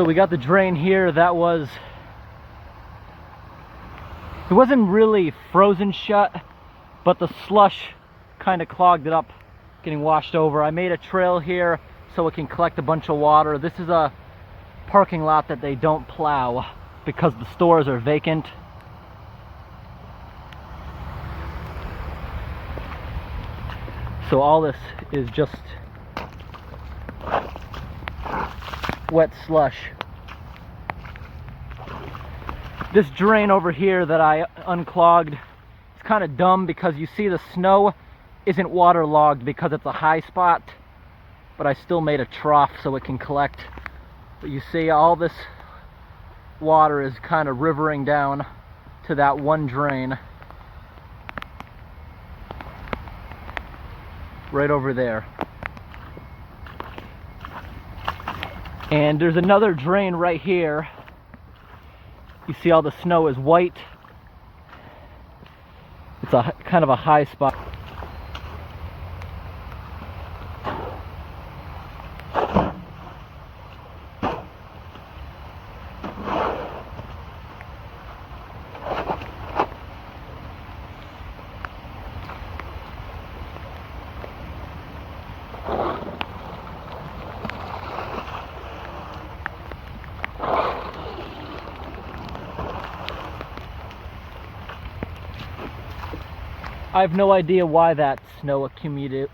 So we got the drain here that it wasn't really frozen shut, but the slush kind of clogged it up, getting washed over. I made a trail here so it can collect a bunch of water. This is a parking lot that they don't plow because the stores are vacant. So all this is just wet slush. This drain over here that I unclogged is kind of dumb because you see the snow isn't waterlogged because it's a high spot, but I still made a trough so it can collect. But you see all this water is kind of rivering down to that one drain right over there. And there's another drain right here. You see all the snow is white. It's a kind of a high spot. I have no idea why that snow accumulated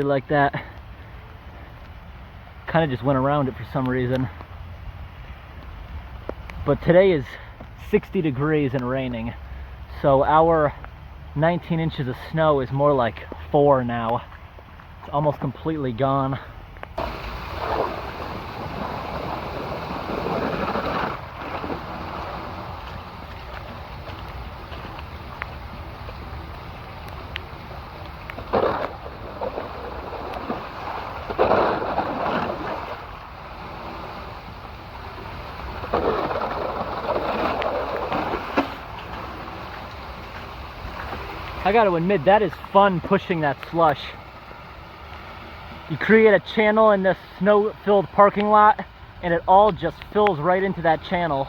like that. Kind of just went around it for some reason. But today is 60 degrees and raining, so our 19 inches of snow is more like 4 now. It's almost completely gone. I gotta admit, that is fun pushing that slush. You create a channel in this snow-filled parking lot, and it all just fills right into that channel.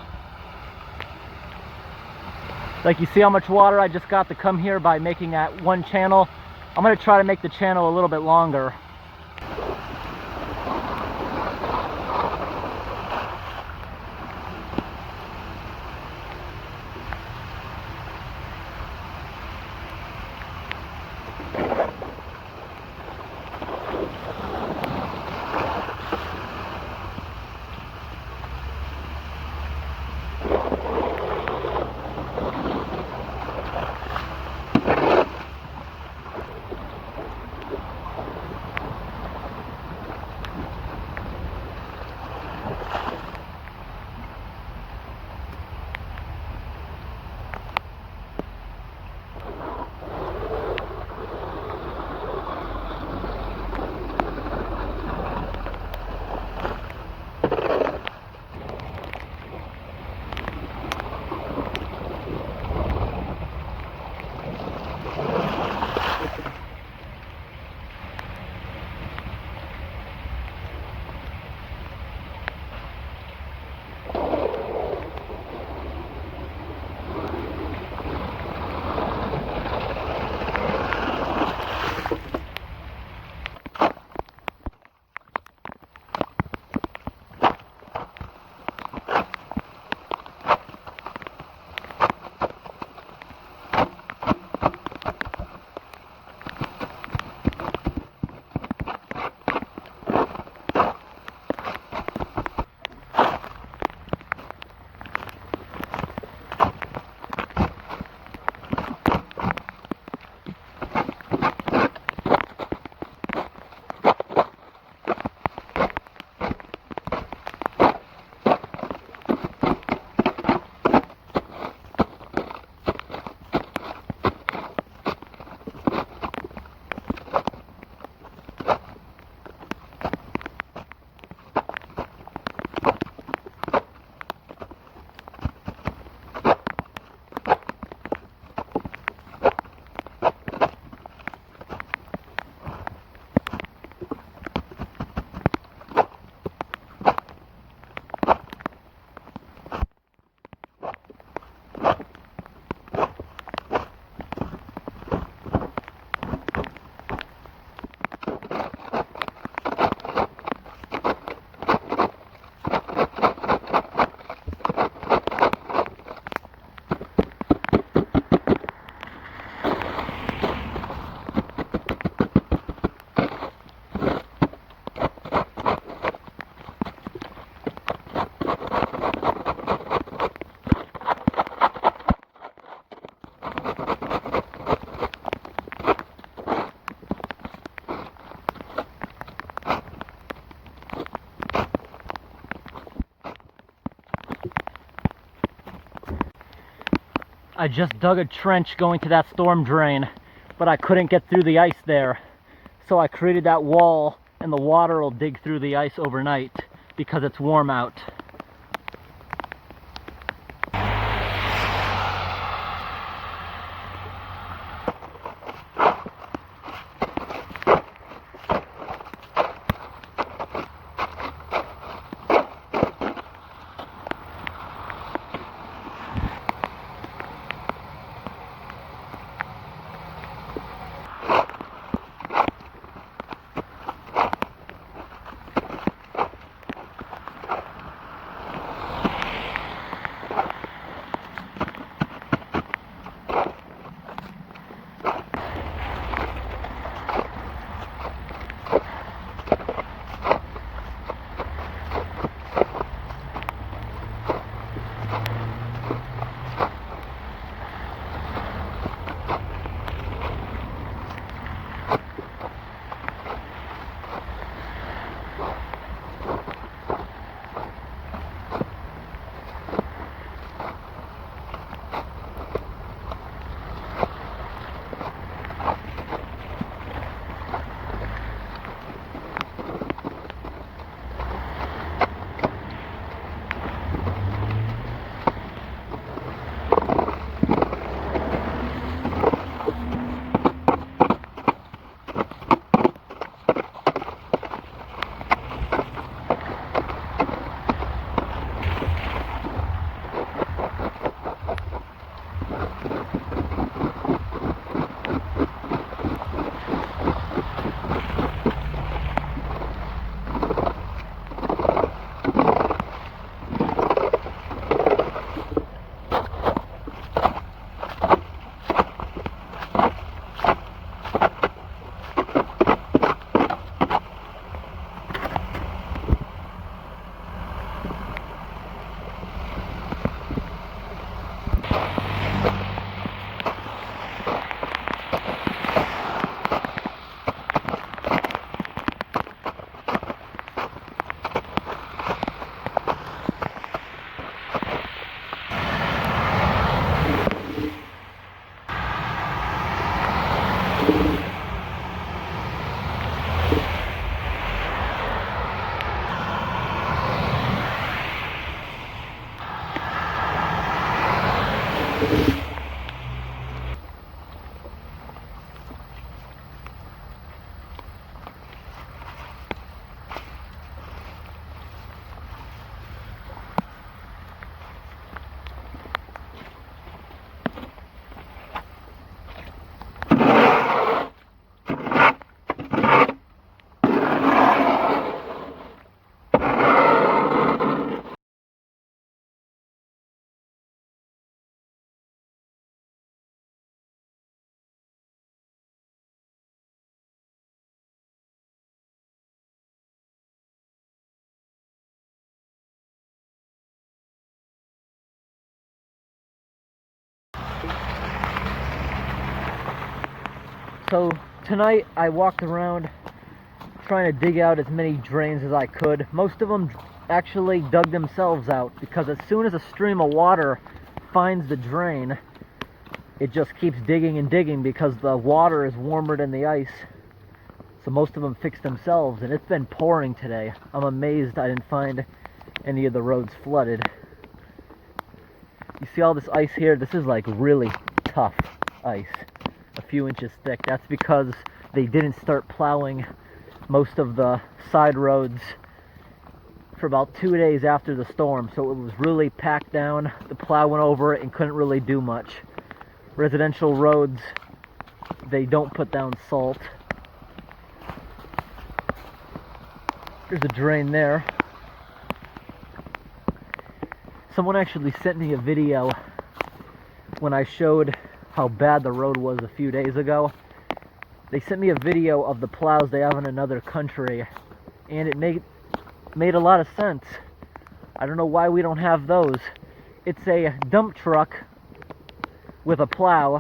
Like, you see how much water I just got to come here by making that one channel? I'm gonna try to make the channel a little bit longer. I just dug a trench going to that storm drain, but I couldn't get through the ice there. So I created that wall, and the water will dig through the ice overnight because it's warm out. So tonight I walked around trying to dig out as many drains as I could. Most of them actually dug themselves out because as soon as a stream of water finds the drain, it just keeps digging and digging because the water is warmer than the ice. So most of them fixed themselves, and it's been pouring today. I'm amazed I didn't find any of the roads flooded. You see all this ice here? This is like really tough ice, a few inches thick. That's because they didn't start plowing most of the side roads for about 2 days after the storm, so it was really packed down. The plow went over it and couldn't really do much. Residential roads, they don't put down salt. There's a drain there. Someone actually sent me a video when I showed how bad the road was a few days ago. They sent me a video of the plows they have in another country, and it made a lot of sense. I don't know why we don't have those. It's a dump truck with a plow,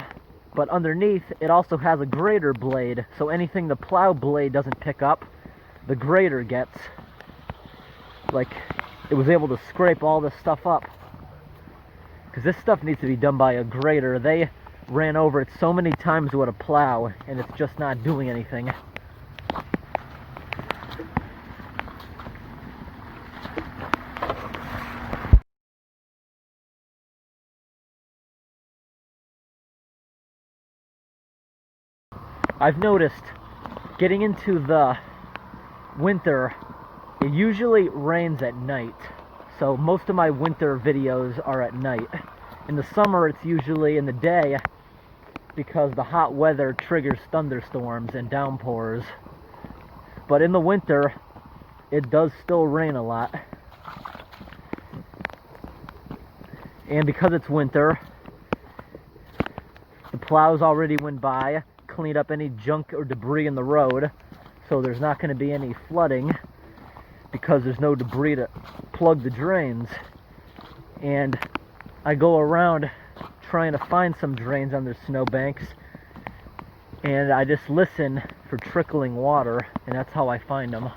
but underneath it also has a grader blade, so anything the plow blade doesn't pick up, the grader gets. Like, it was able to scrape all this stuff up. because this stuff needs to be done by a grader. They ran over it so many times with a plow, and it's just not doing anything. I've noticed getting into the winter, it usually rains at night. So most of my winter videos are at night. In the summer, it's usually in the day because the hot weather triggers thunderstorms and downpours. But in the winter, it does still rain a lot. And because it's winter, the plows already went by, cleaned up any junk or debris in the road, so there's not going to be any flooding because there's no debris to plug the drains. And I go around trying to find some drains on their snowbanks, and I just listen for trickling water, and that's how I find them.